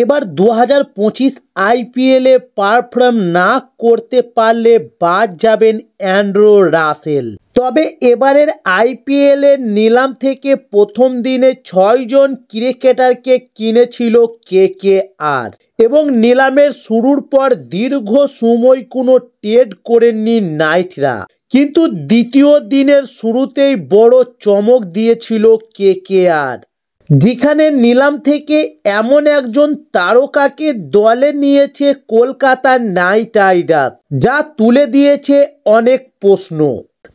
এবার 2025 আইপিএলে পারফর্ম না করতে পারলে বাদ যাবেন অ্যান্ড্রু রাসেল। তবে এবারের আইপিএলের নিলাম থেকে প্রথম দিনে 6 জন ক্রিকেটারকে কিনেছিল কেকেআর এবং নিলামের শুরুর পর দীর্ঘ সময় কোনো ট্রেড করেননি নাইটরা। কিন্তু দ্বিতীয় দিনের শুরুতেই বড় চমক দিয়েছিল কেকেআর, যেখানে নিলাম থেকে এমন একজন তারকাকে দলে নিয়েছে কলকাতা নাইট রাইডার্স, যা তুলে দিয়েছে অনেক প্রশ্ন।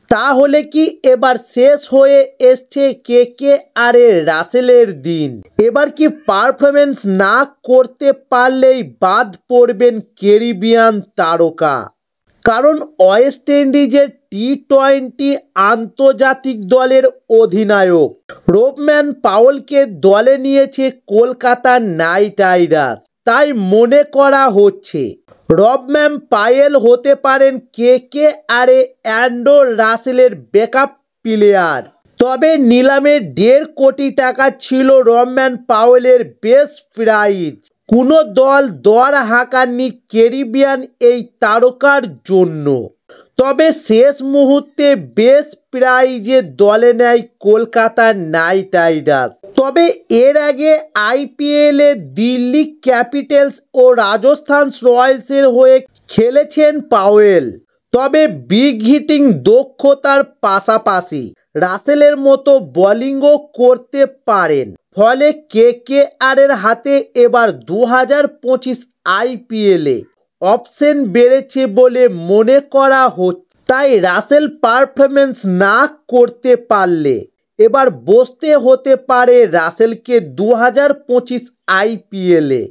তাহলে কি এবার শেষ হয়ে এসছে কেকেআরের রাসেলের দিন? এবার কি পারফরমেন্স না করতে পারলেই বাদ পড়বেন ক্যারিবিয়ান তারকা? কারণ ওয়েস্ট ইন্ডিজের টি-20 আন্তর্জাতিক দলের অধিনায়ক রবম্যান পাওয়েলকে দলে নিয়েছে কলকাতা নাইট রাইডার্স। তাই মনে করা হচ্ছে রবম্যান পাওয়েল হতে পারেন কেকেআরে অ্যান্ড্রু রাসেলের ব্যাকআপ প্লেয়ার। তবে নিলামে 1.5 কোটি টাকা ছিল রবম্যান পাওয়েলের বেস্ট প্রাইজ। কোনো দল দর হাঁকাননি ক্যারিবিয়ান এই তারকার জন্য। তবে শেষ মুহূর্তে বেস্ট প্রাইজে দলে নেয় কলকাতা নাইট রাইডার্স। তবে এর আগে আইপিএলে দিল্লি ক্যাপিটালস ও রাজস্থান রয়্যালসের হয়ে খেলেছেন পাওয়েল। তবে বিগ হিটিং দক্ষতার পাশাপাশি রাসেলের মতো বোলিংও করতে পারেন। ফলে কেকেআরের হাতে এবার 2025 আইপিএলে অপশন বেড়েছে বলে মনে করা হচ্ছে। তাই রাসেল পারফরমেন্স না করতে পারলে এবার বসতে হতে পারে রাসেলকে 2025 আইপিএলে।